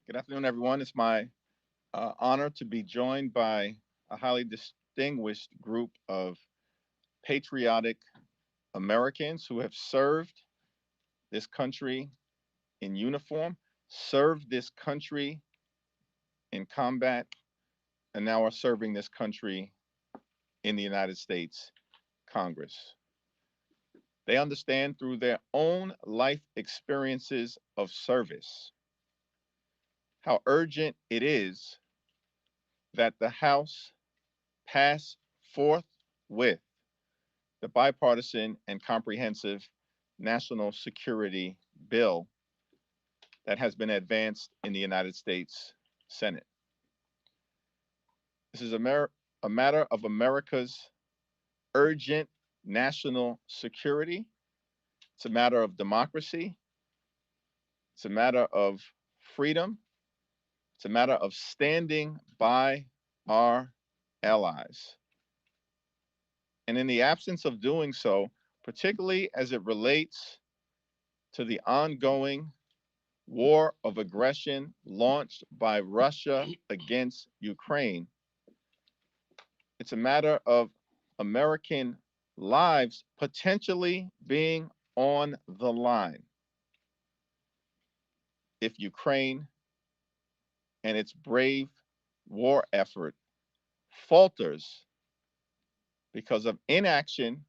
Good afternoon, everyone. It's my honor to be joined by a highly distinguished group of patriotic Americans who have served this country in uniform, served this country in combat, and now are serving this country in the United States Congress. They understand through their own life experiences of service how urgent it is that the House pass forthwith the bipartisan and comprehensive national security bill that has been advanced in the United States Senate. This is a matter of America's urgent national security. It's a matter of democracy. It's a matter of freedom. It's a matter of standing by our allies. And in the absence of doing so, particularly as it relates to the ongoing war of aggression launched by Russia against Ukraine, it's a matter of American lives potentially being on the line if Ukraine and its brave war effort falters because of inaction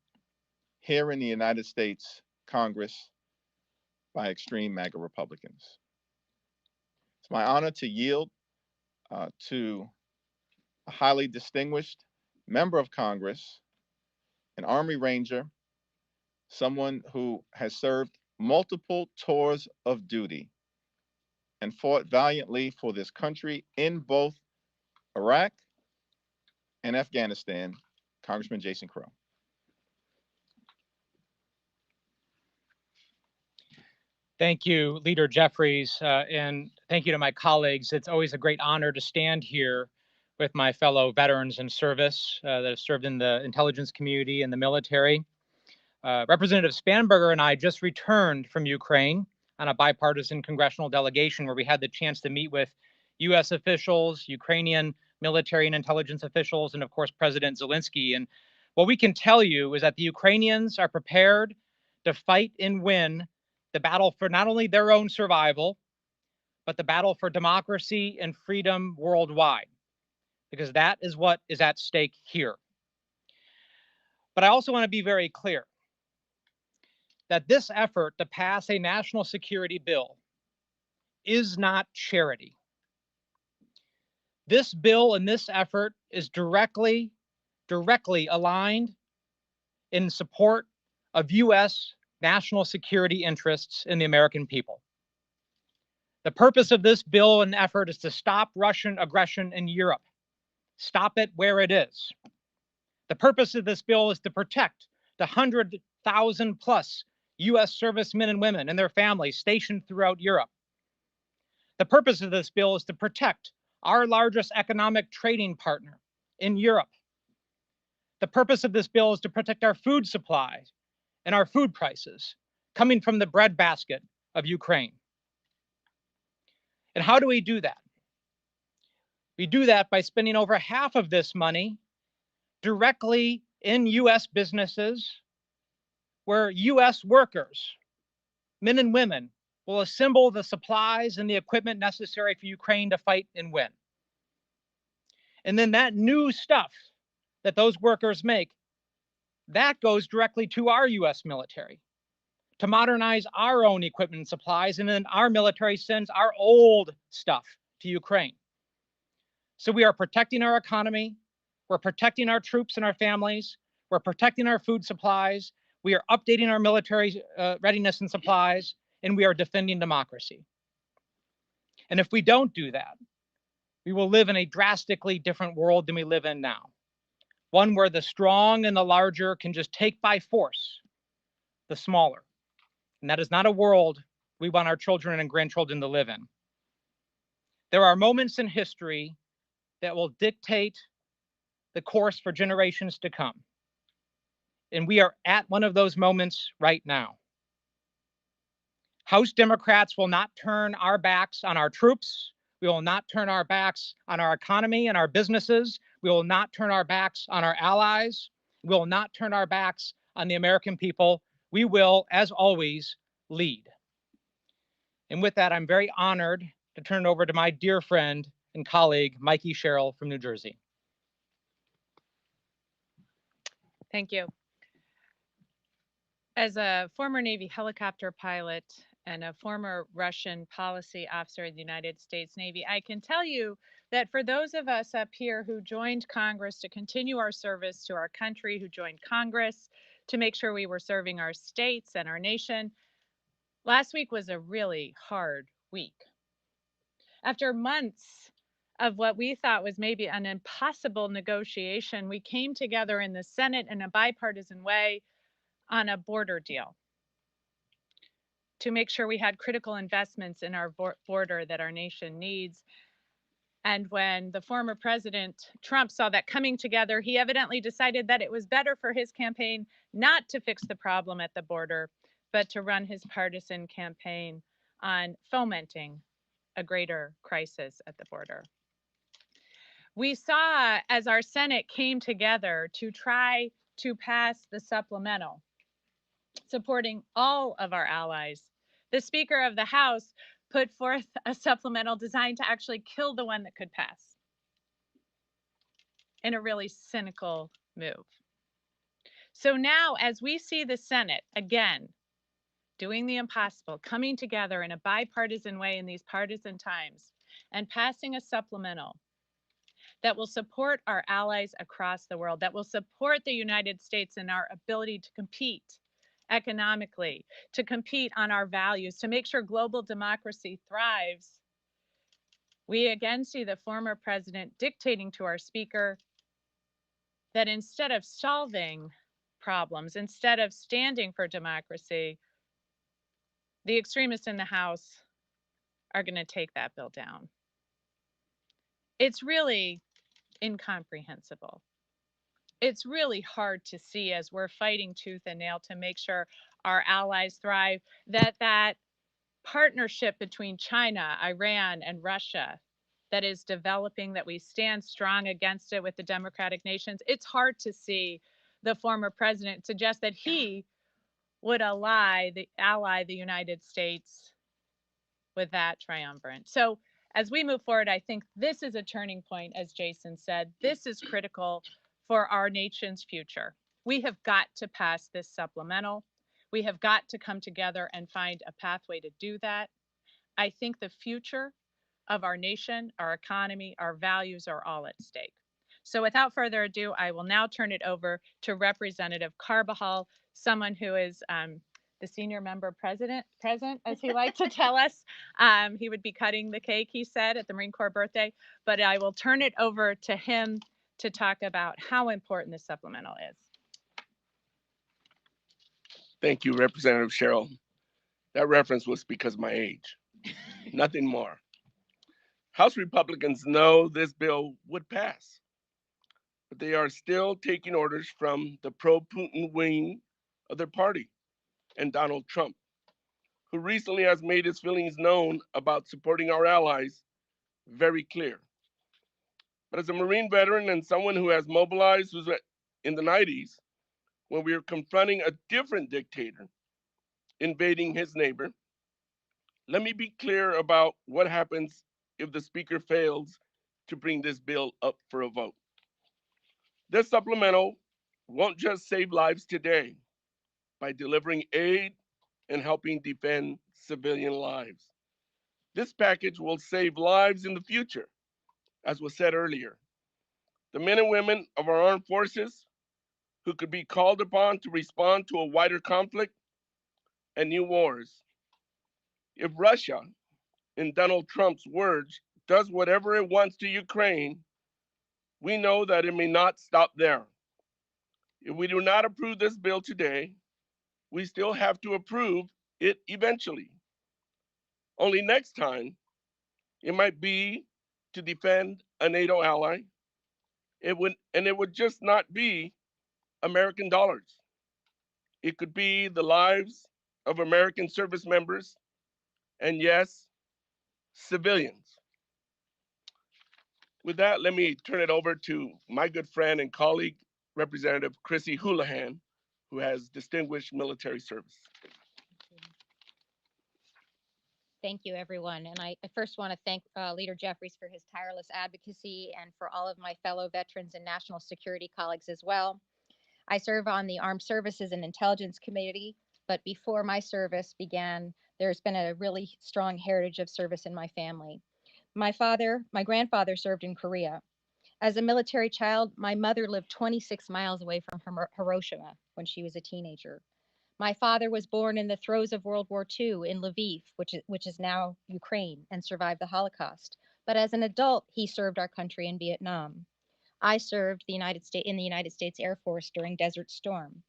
here in the United States Congress by extreme MAGA Republicans. It's my honor to yield to a highly distinguished member of Congress, an Army Ranger, someone who has served multiple tours of duty and fought valiantly for this country in both Iraq and Afghanistan, Congressman Jason Crow. Thank you, Leader Jeffries, and thank you to my colleagues. It's always a great honor to stand here with my fellow veterans in service that have served in the intelligence community and the military. Representative Spanberger and I just returned from Ukraine on a bipartisan congressional delegation where we had the chance to meet with U.S. officials, Ukrainian military and intelligence officials, and of course, President Zelensky. And what we can tell you is that the Ukrainians are prepared to fight and win the battle for not only their own survival, but the battle for democracy and freedom worldwide, because that is what is at stake here. But I also want to be very clear that this effort to pass a national security bill is not charity. This bill and this effort is directly aligned in support of U.S. national security interests in the American people. The purpose of this bill and effort is to stop Russian aggression in Europe. Stop it where it is. The purpose of this bill is to protect the 100,000 plus U.S. servicemen and women and their families stationed throughout Europe. The purpose of this bill is to protect our largest economic trading partner in Europe. The purpose of this bill is to protect our food supplies and our food prices coming from the breadbasket of Ukraine. And how do we do that? We do that by spending over half of this money directly in U.S. businesses where U.S. workers, men and women, will assemble the supplies and the equipment necessary for Ukraine to fight and win. And then that new stuff that those workers make, that goes directly to our U.S. military to modernize our own equipment and supplies, and then our military sends our old stuff to Ukraine. So we are protecting our economy, we're protecting our troops and our families, we're protecting our food supplies, we are updating our military readiness and supplies, and we are defending democracy. And if we don't do that, we will live in a drastically different world than we live in now. One where the strong and the larger can just take by force the smaller. And that is not a world we want our children and grandchildren to live in. There are moments in history that will dictate the course for generations to come. And we are at one of those moments right now. House Democrats will not turn our backs on our troops We will not turn our backs on our economy and our businesses. We will not turn our backs on our allies. We will not turn our backs on the American people. We will, as always, lead. And with that, I'm very honored to turn it over to my dear friend and colleague, Mikey Sherrill from New Jersey. Thank you. As a former Navy helicopter pilot and a former Russian policy officer in the United States Navy, I can tell you that for those of us up here who joined Congress to continue our service to our country, who joined Congress to make sure we were serving our states and our nation, last week was a really hard week. After months of what we thought was maybe an impossible negotiation, we came together in the Senate in a bipartisan way on a border deal to make sure we had critical investments in our border that our nation needs. And when the former President Trump saw that coming together, he evidently decided that it was better for his campaign not to fix the problem at the border, but to run his partisan campaign on fomenting a greater crisis at the border. We saw as our Senate came together to try to pass the supplemental, supporting all of our allies. The Speaker of the House put forth a supplemental designed to actually kill the one that could pass in a really cynical move. So now, as we see the Senate again doing the impossible, coming together in a bipartisan way in these partisan times and passing a supplemental that will support our allies across the world, that will support the United States in our ability to compete economically, to compete on our values, to make sure global democracy thrives, we again see the former president dictating to our speaker that instead of solving problems, instead of standing for democracy, the extremists in the House are going to take that bill down. It's really incomprehensible. It's really hard to see as we're fighting tooth and nail to make sure our allies thrive, that partnership between China, Iran, and Russia that is developing, that we stand strong against it with the democratic nations. It's hard to see the former president suggest that he would ally the United States with that triumvirate. So as we move forward, I think this is a turning point, as Jason said. This is critical for our nation's future. We have got to pass this supplemental. We have got to come together and find a pathway to do that. I think the future of our nation, our economy, our values are all at stake. So without further ado, I will now turn it over to Representative Carbajal, someone who is the senior member present, as he liked to tell us. He would be cutting the cake, he said, at the Marine Corps birthday. But I will turn it over to him to talk about how important the supplemental is. Thank you, Representative Sherrill. That reference was because of my age, nothing more. House Republicans know this bill would pass, but they are still taking orders from the pro-Putin wing of their party and Donald Trump, who recently has made his feelings known about supporting our allies very clear. But as a Marine veteran and someone who has mobilized who's in the 90s, when we were confronting a different dictator invading his neighbor, let me be clear about what happens if the Speaker fails to bring this bill up for a vote. This supplemental won't just save lives today by delivering aid and helping defend civilian lives. This package will save lives in the future, as was said earlier. The men and women of our armed forces who could be called upon to respond to a wider conflict and new wars. If Russia, in Donald Trump's words, does whatever it wants to Ukraine, we know that it may not stop there. If we do not approve this bill today, we still have to approve it eventually. Only next time, it might be to defend a NATO ally. It would just not be American dollars. It could be the lives of American service members and yes, civilians. With that, let me turn it over to my good friend and colleague, Representative Chrissy Houlihan, who has distinguished military service. Thank you, everyone. And I first want to thank Leader Jeffries for his tireless advocacy and for all of my fellow veterans and national security colleagues as well. I serve on the Armed Services and Intelligence Committee, but before my service began, there's been a really strong heritage of service in my family. My grandfather served in Korea. As a military child, my mother lived 26 miles away from Hiroshima when she was a teenager. My father was born in the throes of World War II in Lviv, which is now Ukraine, and survived the Holocaust. But as an adult, he served our country in Vietnam. I served in the United States Air Force during Desert Storm.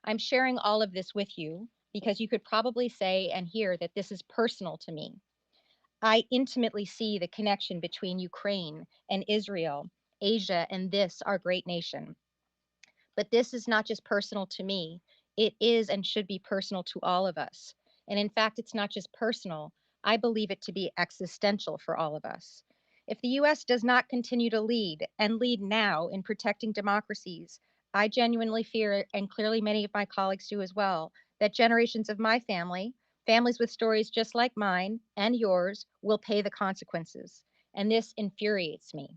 I'm sharing all of this with you because you could probably say and hear that this is personal to me. I intimately see the connection between Ukraine and Israel, Asia, and this, our great nation. But this is not just personal to me, it is and should be personal to all of us. And in fact, it's not just personal, I believe it to be existential for all of us. If the US does not continue to lead and lead now in protecting democracies, I genuinely fear, and clearly many of my colleagues do as well, that generations of my family, families with stories just like mine and yours, will pay the consequences. And this infuriates me.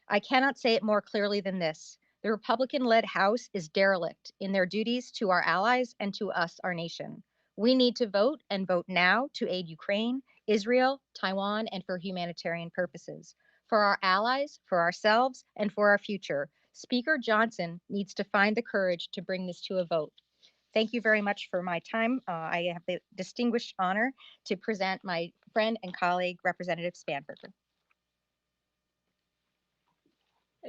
I cannot say it more clearly than this. The Republican led House is derelict in their duties to our allies and to us, our nation. We need to vote and vote now to aid Ukraine, Israel, Taiwan, and for humanitarian purposes. For our allies, for ourselves, and for our future, Speaker Johnson needs to find the courage to bring this to a vote. Thank you very much for my time. I have the distinguished honor to present my friend and colleague, Representative Spanberger.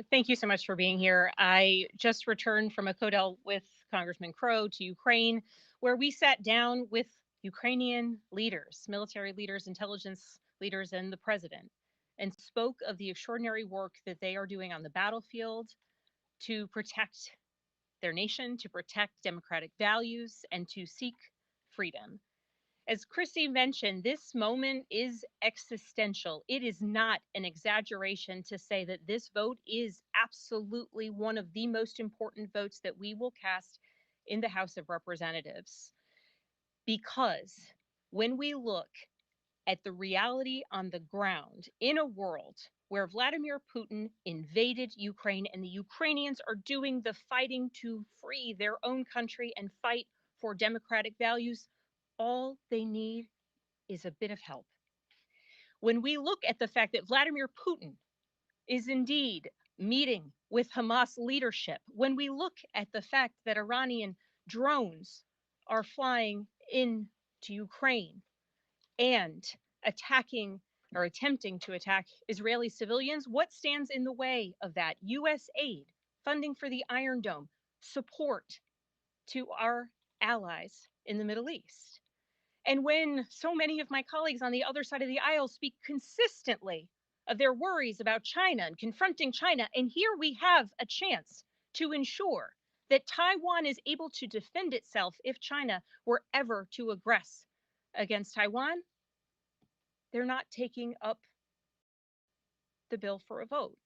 Thank you so much for being here. I just returned from a CODEL with Congressman Crow to Ukraine, where we sat down with Ukrainian leaders, military leaders, intelligence leaders, and the president, and spoke of the extraordinary work that they are doing on the battlefield to protect their nation, to protect democratic values, and to seek freedom. As Chrissy mentioned, this moment is existential. It is not an exaggeration to say that this vote is absolutely one of the most important votes that we will cast in the House of Representatives. Because when we look at the reality on the ground in a world where Vladimir Putin invaded Ukraine and the Ukrainians are doing the fighting to free their own country and fight for democratic values, all they need is a bit of help. When we look at the fact that Vladimir Putin is indeed meeting with Hamas leadership, when we look at the fact that Iranian drones are flying into Ukraine and attacking or attempting to attack Israeli civilians, what stands in the way of that? US aid, funding for the Iron Dome, support to our allies in the Middle East. And when so many of my colleagues on the other side of the aisle speak consistently of their worries about China and confronting China, and here we have a chance to ensure that Taiwan is able to defend itself if China were ever to aggress against Taiwan, they're not taking up the bill for a vote.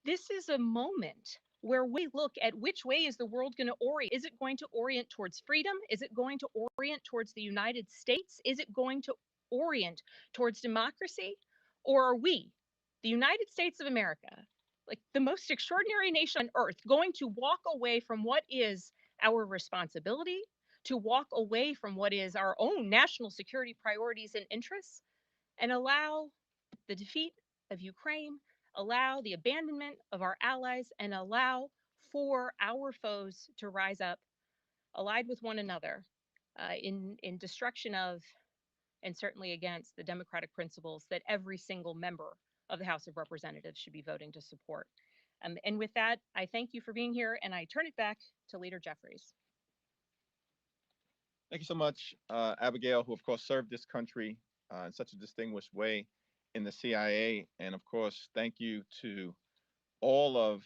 This is a moment where we look at which way is the world going to orient. Is it going to orient towards freedom? Is it going to orient towards the United States? Is it going to orient towards democracy? Or are we, the United States of America, like the most extraordinary nation on earth, going to walk away from what is our responsibility, to walk away from what is our own national security priorities and interests, and allow the defeat of Ukraine, allow the abandonment of our allies, and allow for our foes to rise up, allied with one another in destruction of and certainly against the democratic principles that every single member of the House of Representatives should be voting to support. And with that, I thank you for being here, and I turn it back to Leader Jeffries. Thank you so much, Abigail, who of course served this country in such a distinguished way in the CIA. And of course, thank you to all of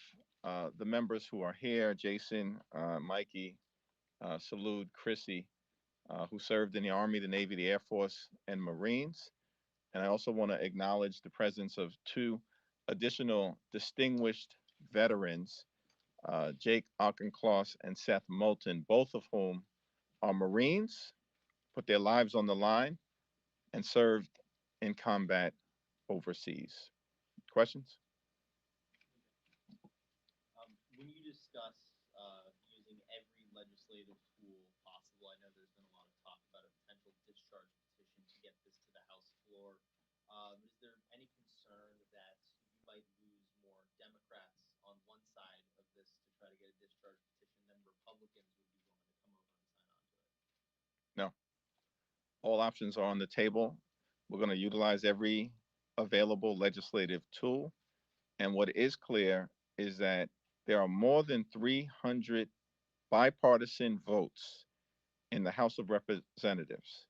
the members who are here, Jason, Mikey, Salud, Chrissy, who served in the Army, the Navy, the Air Force, and Marines. And I also want to acknowledge the presence of two additional distinguished veterans, Jake Auchincloss and Seth Moulton, both of whom are Marines, put their lives on the line, and served in combat overseas. Questions? When you discuss using every legislative tool possible, I know there's been a lot of talk about a potential discharge petition to get this to the House floor. Is there any concern that you might lose more Democrats on one side of this to try to get a discharge petition than Republicans would be willing to come over and sign on to it? No. All options are on the table. We're going to utilize every available legislative tool. And what is clear is that there are more than 300 bipartisan votes in the House of Representatives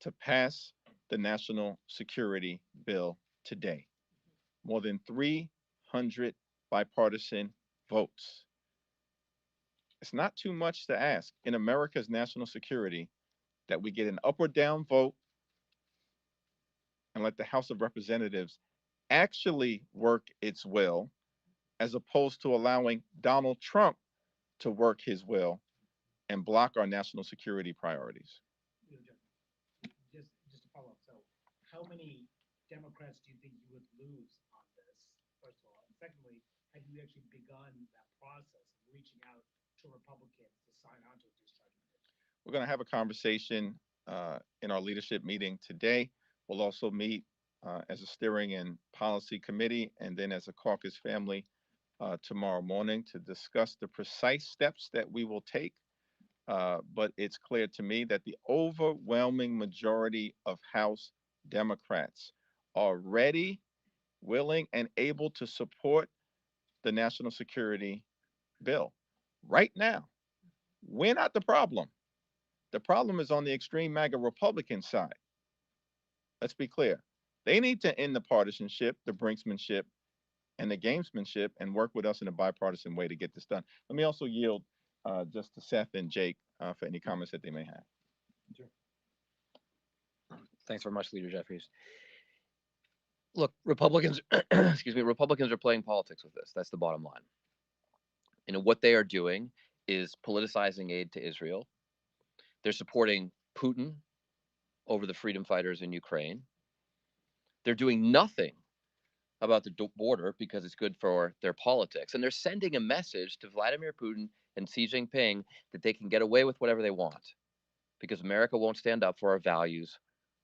to pass the national security bill today. More than 300 bipartisan votes. It's not too much to ask in America's national security that we get an up or down vote and let the House of Representatives actually work its will as opposed to allowing Donald Trump to work his will and block our national security priorities. Just to follow up, so how many Democrats do you think you would lose on this, first of all? And secondly, have you actually begun that process of reaching out to Republicans to sign on to a discharge petition? We're going to have a conversation in our leadership meeting today. We'll also meet as a steering and policy committee and then as a caucus family tomorrow morning to discuss the precise steps that we will take. But it's clear to me that the overwhelming majority of House Democrats are ready, willing, and able to support the national security bill right now. We're not the problem. The problem is on the extreme MAGA Republican side. Let's be clear. They need to end the partisanship, the brinksmanship, and the gamesmanship and work with us in a bipartisan way to get this done. Let me also yield just to Seth and Jake for any comments that they may have. Sure. Thanks very much, Leader Jeffries. Look, Republicans, excuse me, Republicans are playing politics with this. That's the bottom line. And what they are doing is politicizing aid to Israel. They're supporting Putin over the freedom fighters in Ukraine. They're doing nothing about the border because it's good for their politics. And they're sending a message to Vladimir Putin and Xi Jinping that they can get away with whatever they want because America won't stand up for our values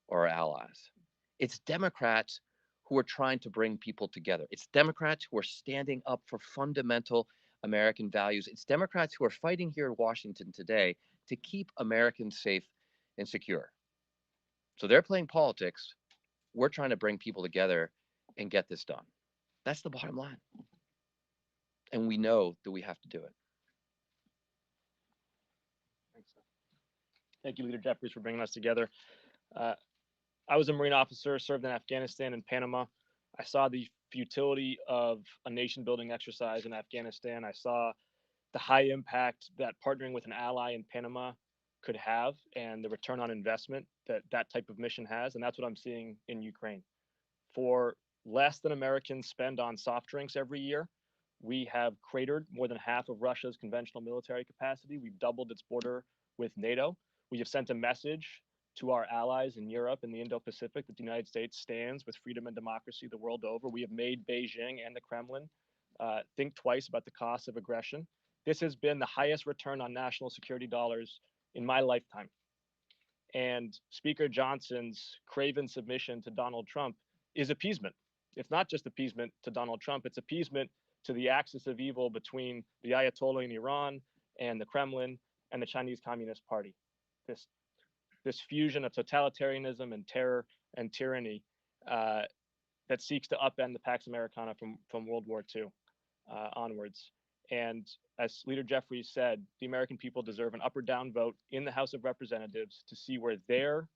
or our allies. It's Democrats who are trying to bring people together. It's Democrats who are standing up for fundamental American values. It's Democrats who are fighting here in Washington today to keep Americans safe and secure. So they're playing politics. We're trying to bring people together and get this done. That's the bottom line. And we know that we have to do it. Thanks. Thank you, Leader Jeffries, for bringing us together. I was a Marine officer, served in Afghanistan and Panama. I saw the futility of a nation building exercise in Afghanistan. I saw the high impact that partnering with an ally in Panama could have and the return on investment that that type of mission has. And that's what I'm seeing in Ukraine. For less than Americans spend on soft drinks every year, we have cratered more than half of Russia's conventional military capacity. We've doubled its border with NATO. We have sent a message to our allies in Europe and the Indo-Pacific that the United States stands with freedom and democracy the world over. We have made Beijing and the Kremlin think twice about the cost of aggression. This has been the highest return on national security dollars in my lifetime. And Speaker Johnson's craven submission to Donald Trump is appeasement. It's not just appeasement to Donald Trump, it's appeasement to the axis of evil between the Ayatollah in Iran and the Kremlin and the Chinese Communist Party. This fusion of totalitarianism and terror and tyranny that seeks to upend the Pax Americana from World War II onwards. And as Leader Jeffries said, the American people deserve an up or down vote in the House of Representatives to see where their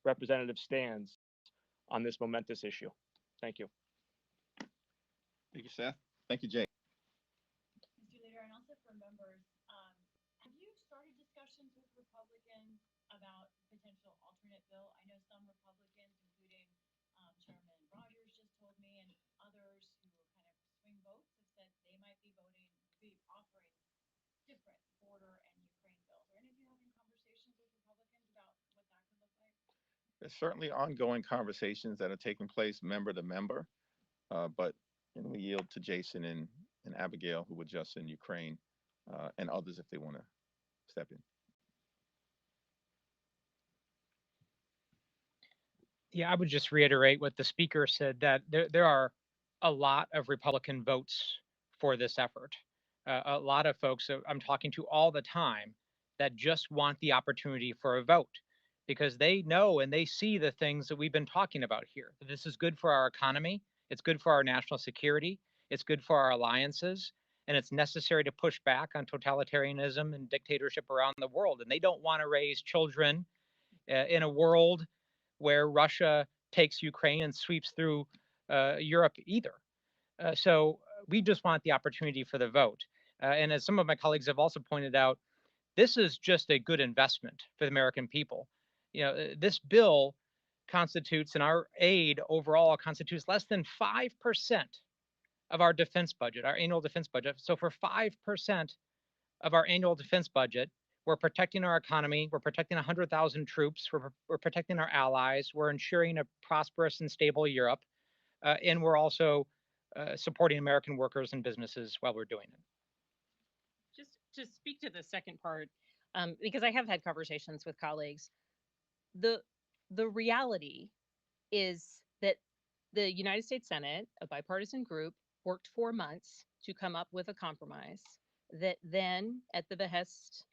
representative stands on this momentous issue. Thank you. Thank you, Seth. Thank you, Jake. Mr. Leader, and also for members, have you started discussions with Republicans about potential alternate bill? I know some Republicans, including Chairman Rogers, just told me, and other others who are kind of swing votes have said they might be offering different border and Ukraine bills. Are any of you having conversations with Republicans about what that could look like? There's certainly ongoing conversations that are taking place member to member, but we yield to Jason and Abigail, who were just in Ukraine, and others if they want to step in. Yeah, I would just reiterate what the speaker said, that there are a lot of Republican votes for this effort. A lot of folks that I'm talking to all the time that just want the opportunity for a vote because they know and they see the things that we've been talking about here. This is good for our economy, it's good for our national security, it's good for our alliances, and it's necessary to push back on totalitarianism and dictatorship around the world. And they don't want to raise children in a world where Russia takes Ukraine and sweeps through Europe either. So we just want the opportunity for the vote. And as some of my colleagues have also pointed out, this is just a good investment for the American people. This bill constitutes, and our aid overall constitutes less than 5% of our defense budget, our annual defense budget. So for 5% of our annual defense budget, we're protecting our economy, we're protecting 100,000 troops, we're protecting our allies, we're ensuring a prosperous and stable Europe, and we're also supporting American workers and businesses while we're doing it. Just to speak to the second part, because I have had conversations with colleagues, the reality is that the United States Senate, a bipartisan group, worked 4 months to come up with a compromise that then, at the behest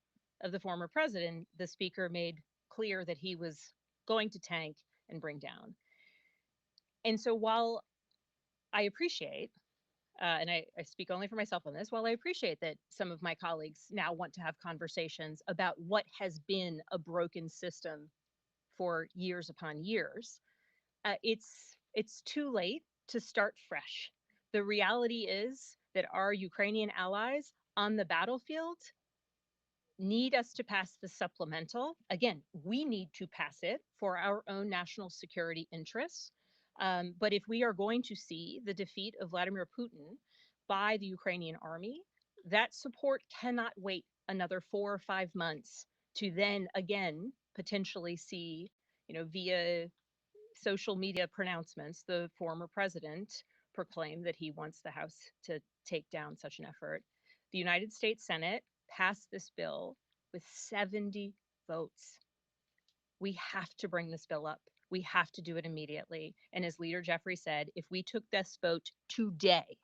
of the former president, the speaker made clear that he was going to tank and bring down. And so while I appreciate, and I speak only for myself on this, while I appreciate that some of my colleagues now want to have conversations about what has been a broken system for years upon years, it's too late to start fresh. The reality is that our Ukrainian allies on the battlefield need us to pass the supplemental. Again, we need to pass it for our own national security interests. But if we are going to see the defeat of Vladimir Putin by the Ukrainian army, that support cannot wait another 4 or 5 months to then again potentially see, via social media pronouncements, the former president proclaimed that he wants the House to take down such an effort. The United States Senate passed this bill with 70 votes. We have to bring this bill up. We have to do it immediately. And as Leader Jeffries said, if we took this vote today,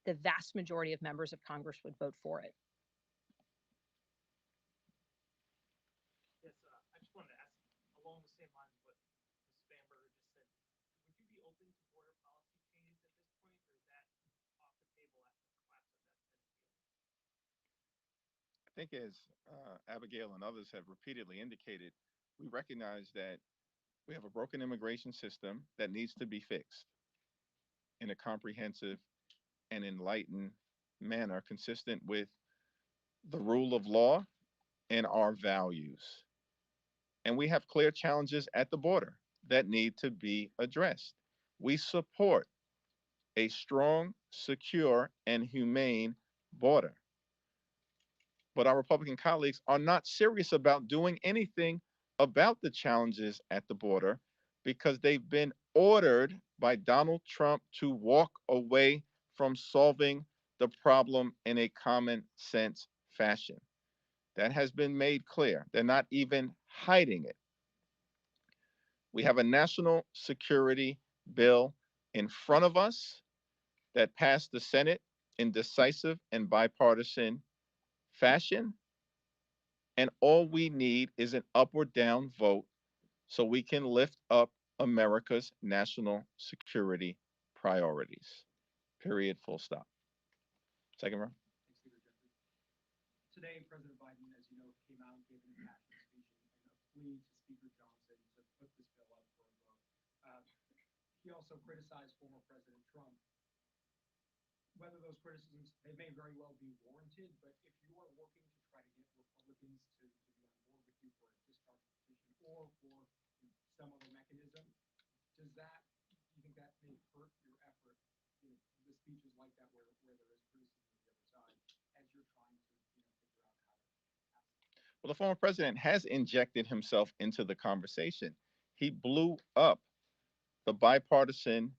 the vast majority of members of Congress would vote for it. Yes, I just wanted to ask along the same lines of what Ms. Bamberger just said. Would you be open to border policy changes at this point, or is that off the table after the collapse of that Senate deal? I think as Abigail and others have repeatedly indicated, we recognize that we have a broken immigration system that needs to be fixed in a comprehensive and enlightened manner consistent with the rule of law and our values. And we have clear challenges at the border that need to be addressed. We support a strong, secure, and humane border. But our Republican colleagues are not serious about doing anything about the challenges at the border because they've been ordered by Donald Trump to walk away from solving the problem in a common sense fashion. That has been made clear. They're not even hiding it. We have a national security bill in front of us that passed the Senate in decisive and bipartisan fashion. And all we need is an up or down vote so we can lift up America's national security priorities. Period. Full stop. Second row. Today, President Biden, as you know, came out and gave an impassioned speech and a plea to Speaker Johnson to put this bill up for a vote. He also criticized former President Trump. Whether those criticisms, they may very well be warranted, but if you are working to try to get Republicans to be on board with you for a discharge petition or for some other mechanism, does that, you think that may hurt your effort, the speeches like that where there is criticism of the other side as you're trying to, figure out how to pass? Well, the former president has injected himself into the conversation. He blew up the bipartisan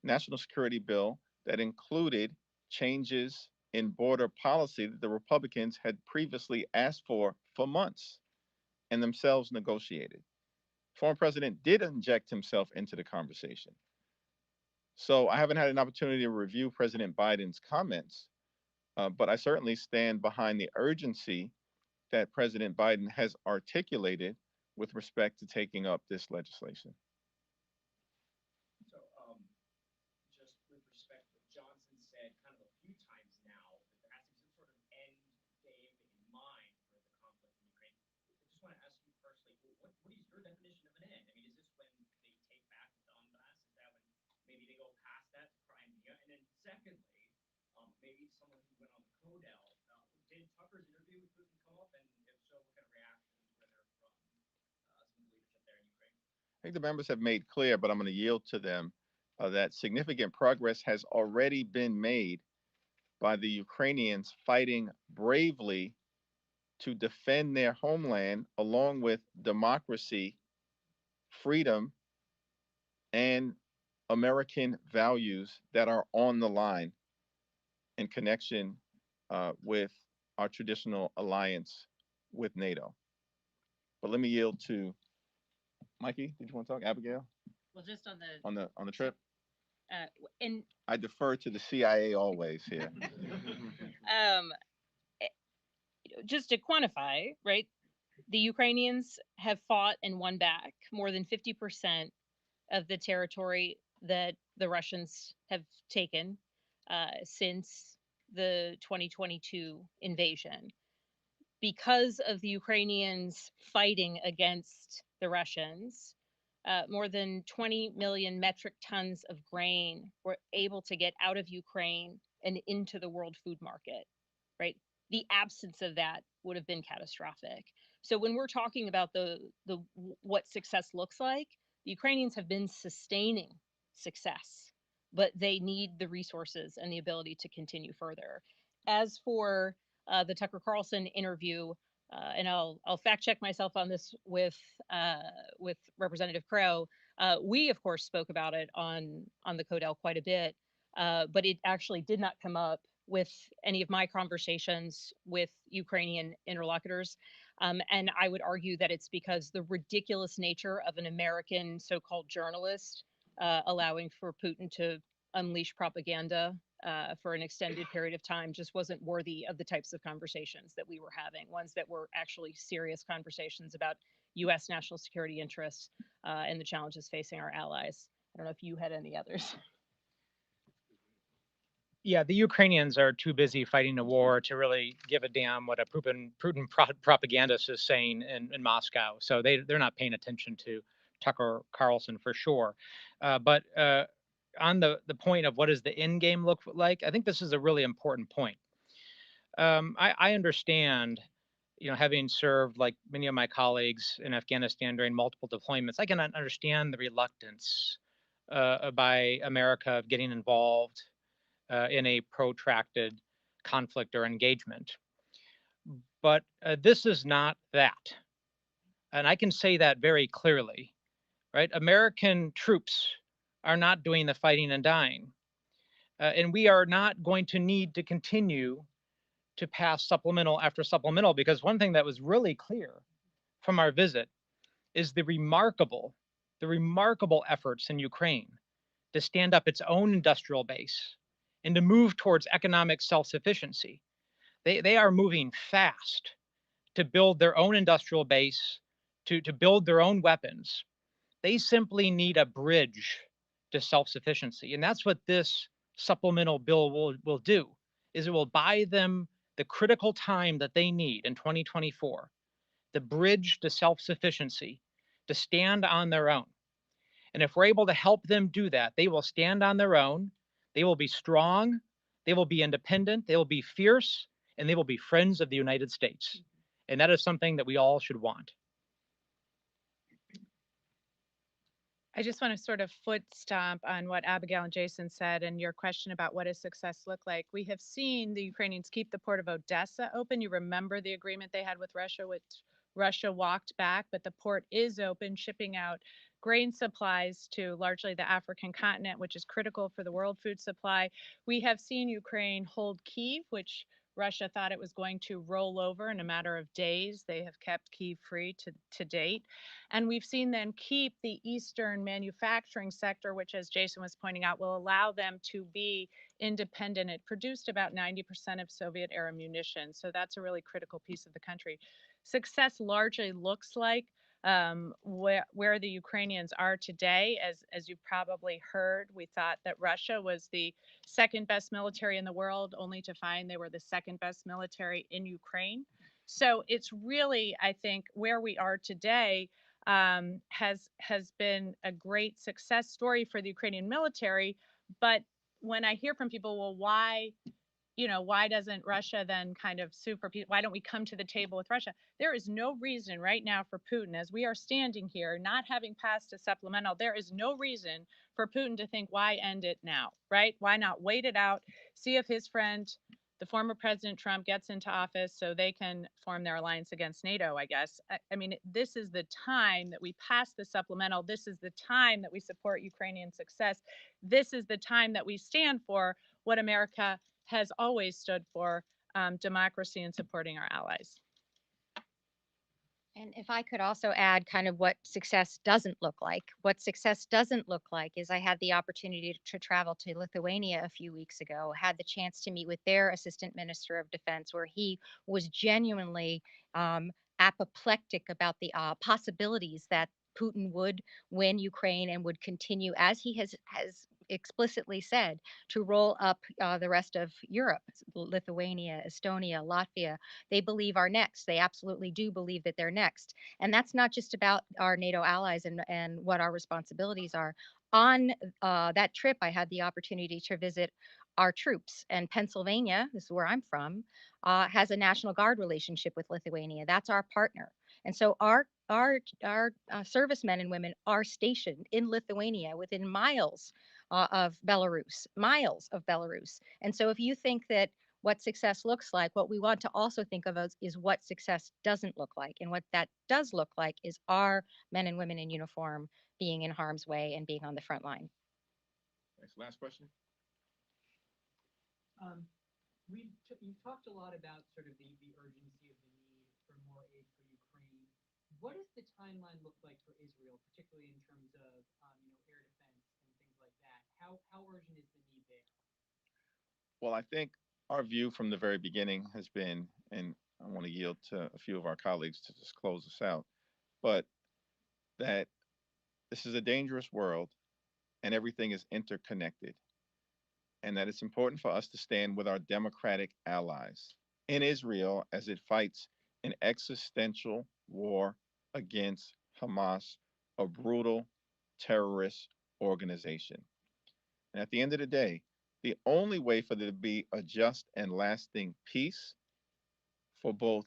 national security bill that included changes in border policy that the Republicans had previously asked for months and themselves negotiated. Former president did inject himself into the conversation. So I haven't had an opportunity to review President Biden's comments, but I certainly stand behind the urgency that President Biden has articulated with respect to taking up this legislation. So, just with respect to what Johnson said kind of a few times now, that there has to be some sort of end game in mind for the conflict in Ukraine. I just want to ask you personally, what is your definition of an end? I mean, is this when they take back Donbass? Is that when maybe they go past that to Crimea? And then secondly, maybe someone who went on the Codel, did Tucker's interview with Putin come up? And if so, what kind of reactions were there from some of the leadership there in Ukraine? I think the members have made clear, but I'm going to yield to them that significant progress has already been made by the Ukrainians fighting bravely to defend their homeland along with democracy, freedom, and American values that are on the line in connection with our traditional alliance with NATO. But let me yield to Mikey. Did you want to talk, Abigail, Well, just on on the trip? and I defer to the CIA always here. um, just to quantify, right? The Ukrainians have fought and won back more than 50% of the territory that the Russians have taken since the 2022 invasion. Because of the Ukrainians fighting against the Russians, more than 20 million metric tons of grain were able to get out of Ukraine and into the world food market, right? The absence of that would have been catastrophic. So when we're talking about the what success looks like, the Ukrainians have been sustaining success, but they need the resources and the ability to continue further. As for the Tucker Carlson interview, and I'll fact check myself on this with Representative Crow. We of course spoke about it on the Codel quite a bit, but it actually did not come up with any of my conversations with Ukrainian interlocutors. And I would argue that it's because the ridiculous nature of an American so-called journalist allowing for Putin to unleash propaganda for an extended period of time just wasn't worthy of the types of conversations that we were having, ones that were actually serious conversations about U.S. national security interests and the challenges facing our allies. I don't know if you had any others. Yeah, the Ukrainians are too busy fighting a war to really give a damn what a Putin propagandist is saying in Moscow. So they're not paying attention to Tucker Carlson for sure. But on the point of what does the end game look like, I think this is a really important point. I understand, having served like many of my colleagues in Afghanistan during multiple deployments, I can understand the reluctance by America of getting involved in a protracted conflict or engagement. But this is not that. And I can say that very clearly, right? American troops are not doing the fighting and dying. And we are not going to need to continue to pass supplemental after supplemental, because one thing that was really clear from our visit is the remarkable efforts in Ukraine to stand up its own industrial base and to move towards economic self-sufficiency. They are moving fast to build their own industrial base, to build their own weapons. They simply need a bridge to self-sufficiency. And that's what this supplemental bill will do, is it will buy them the critical time that they need in 2024, the bridge to self-sufficiency, to stand on their own. And if we're able to help them do that, they will stand on their own, they will be strong, they will be independent, they will be fierce, and they will be friends of the United States. And that is something that we all should want. I just want to sort of foot stomp on what Abigail and Jason said and your question about what does success look like. We have seen the Ukrainians keep the port of Odessa open. You remember the agreement they had with Russia, which Russia walked back, but the port is open, shipping out grain supplies to largely the African continent, which is critical for the world food supply. We have seen Ukraine hold Kyiv, which Russia thought it was going to roll over in a matter of days. They have kept Kyiv free to date. And we've seen them keep the Eastern manufacturing sector, which, as Jason was pointing out, will allow them to be independent. It produced about 90% of Soviet era munitions. So that's a really critical piece of the country. Success largely looks like where the Ukrainians are today. As you probably heard, we thought that Russia was the second best military in the world, only to find they were the second best military in Ukraine. So it's really, I think, where we are today has been a great success story for the Ukrainian military. But when I hear from people, well, why doesn't Russia then kind of sue for peace? Why don't we come to the table with Russia? There is no reason right now for Putin, as we are standing here, not having passed a supplemental, there is no reason for Putin to think, why end it now, right? Why not wait it out, see if his friend, the former President Trump, gets into office so they can form their alliance against NATO, I guess. I mean, this is the time that we pass the supplemental. This is the time that we support Ukrainian success. This is the time that we stand for what America has always stood for, democracy and supporting our allies. And if I could also add kind of what success doesn't look like. What success doesn't look like is I had the opportunity to travel to Lithuania a few weeks ago, had the chance to meet with their Assistant Minister of Defense, where he was genuinely apoplectic about the possibilities that Putin would win Ukraine and would continue, as he has explicitly said, to roll up the rest of Europe, Lithuania, Estonia, Latvia. They believe are next. They absolutely do believe that they're next. And that's not just about our NATO allies and what our responsibilities are. On that trip, I had the opportunity to visit our troops, and Pennsylvania, this is where I'm from, has a National Guard relationship with Lithuania. That's our partner. And so our servicemen and women are stationed in Lithuania within miles of Belarus, miles of Belarus. And so if you think that what success looks like, what we want to also think of as is what success doesn't look like. And what that does look like is our men and women in uniform being in harm's way and being on the front line. Thanks. Last question. Um, you talked a lot about sort of the urgency of the need for more aid for Ukraine. What does the timeline look like for Israel, particularly in terms of air defense and things like that? How urgent is the need there? Well, I think our view from the very beginning has been, and I want to yield to a few of our colleagues to just close us out, but that this is a dangerous world and everything is interconnected, and that it's important for us to stand with our democratic allies in Israel as it fights an existential war against Hamas, a brutal terrorist organization. And at the end of the day, the only way for there to be a just and lasting peace for both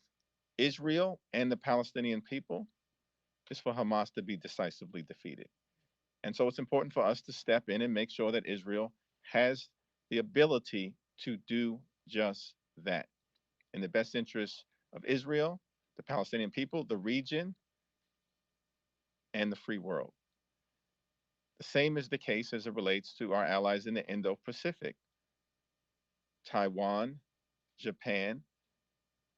Israel and the Palestinian people is for Hamas to be decisively defeated. And so it's important for us to step in and make sure that Israel has the ability to do just that in the best interests of Israel, the Palestinian people, the region, and the free world. The same is the case as it relates to our allies in the Indo Pacific, Taiwan, Japan,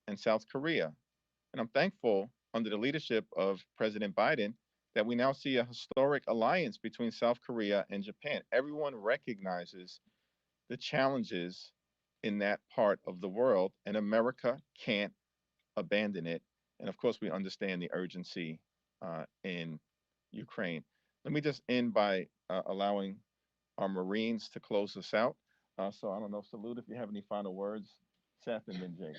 and South Korea. And I'm thankful under the leadership of President Biden that we now see a historic alliance between South Korea and Japan. Everyone recognizes the challenges in that part of the world, and America can't abandon it. And of course, we understand the urgency in Ukraine. Let me just end by allowing our Marines to close us out. So I don't know, Salute, if you have any final words, Seth, and then Jake.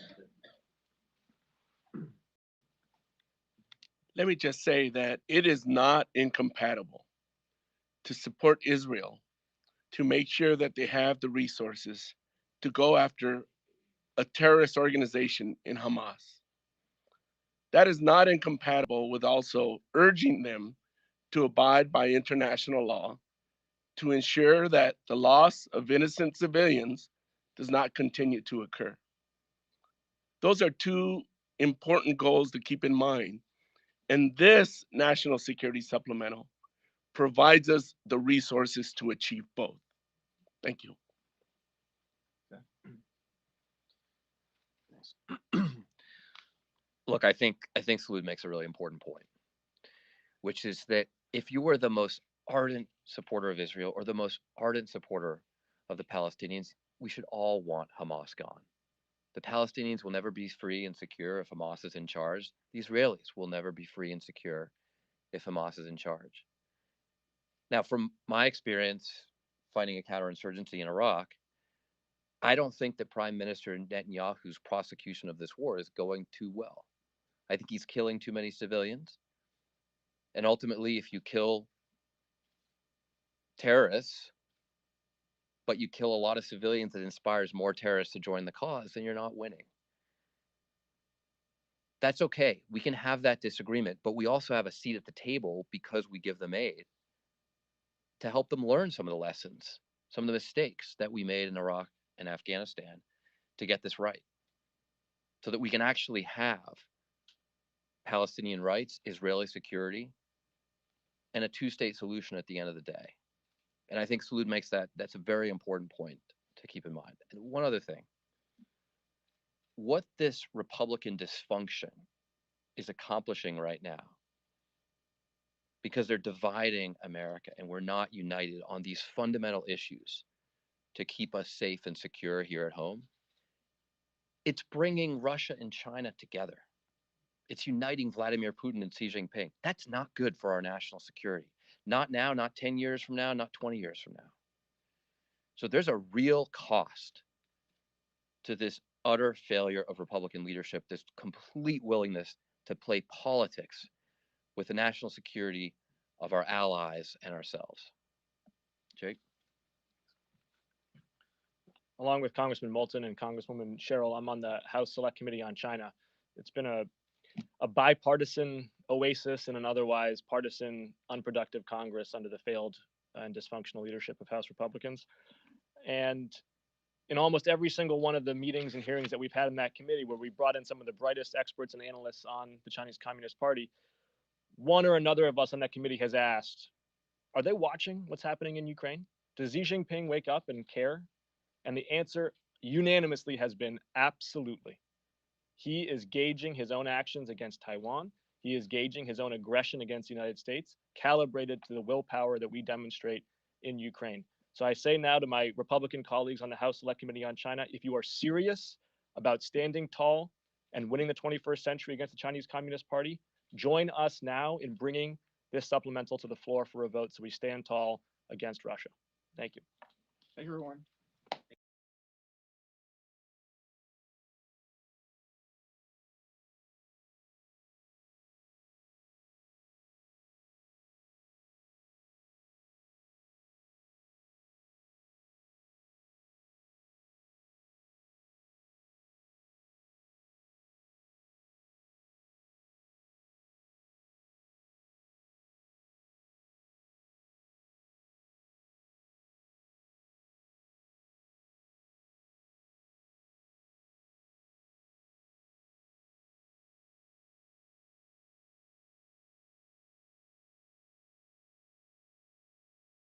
Let me just say that it is not incompatible to support Israel, to make sure that they have the resources to go after a terrorist organization in Hamas. That is not incompatible with also urging them to abide by international law, to ensure that the loss of innocent civilians does not continue to occur. Those are two important goals to keep in mind. And this national security supplemental provides us the resources to achieve both. Thank you. Look, I think Salud makes a really important point, which is that if you were the most ardent supporter of Israel or the most ardent supporter of the Palestinians, we should all want Hamas gone. The Palestinians will never be free and secure if Hamas is in charge. The Israelis will never be free and secure if Hamas is in charge. Now, from my experience fighting a counterinsurgency in Iraq, I don't think that Prime Minister Netanyahu's prosecution of this war is going too well. I think he's killing too many civilians. And ultimately, if you kill terrorists, but you kill a lot of civilians, that inspires more terrorists to join the cause, then you're not winning. That's okay. We can have that disagreement, but we also have a seat at the table because we give them aid to help them learn some of the lessons, some of the mistakes that we made in Iraq and Afghanistan to get this right, so that we can actually have Palestinian rights, Israeli security, and a two-state solution at the end of the day. And I think Salud makes that's a very important point to keep in mind. And one other thing, what this Republican dysfunction is accomplishing right now, because they're dividing America and we're not united on these fundamental issues to keep us safe and secure here at home, it's bringing Russia and China together. It's uniting Vladimir Putin and Xi Jinping. That's not good for our national security. Not now, not 10 years from now, not 20 years from now. So there's a real cost to this utter failure of Republican leadership, this complete willingness to play politics with the national security of our allies and ourselves. Jake? Along with Congressman Moulton and Congresswoman Cheryl, I'm on the House Select Committee on China. It's been a bipartisan oasis in an otherwise partisan, unproductive Congress under the failed and dysfunctional leadership of House Republicans. And in almost every single one of the meetings and hearings that we've had in that committee, where we brought in some of the brightest experts and analysts on the Chinese Communist Party, one or another of us on that committee has asked, are they watching what's happening in Ukraine? Does Xi Jinping wake up and care? And the answer unanimously has been absolutely. He is gauging his own actions against Taiwan. He is gauging his own aggression against the United States, calibrated to the willpower that we demonstrate in Ukraine. So I say now to my Republican colleagues on the House Select Committee on China, if you are serious about standing tall and winning the 21st century against the Chinese Communist Party, join us now in bringing this supplemental to the floor for a vote so we stand tall against Russia. Thank you. Thank you, everyone.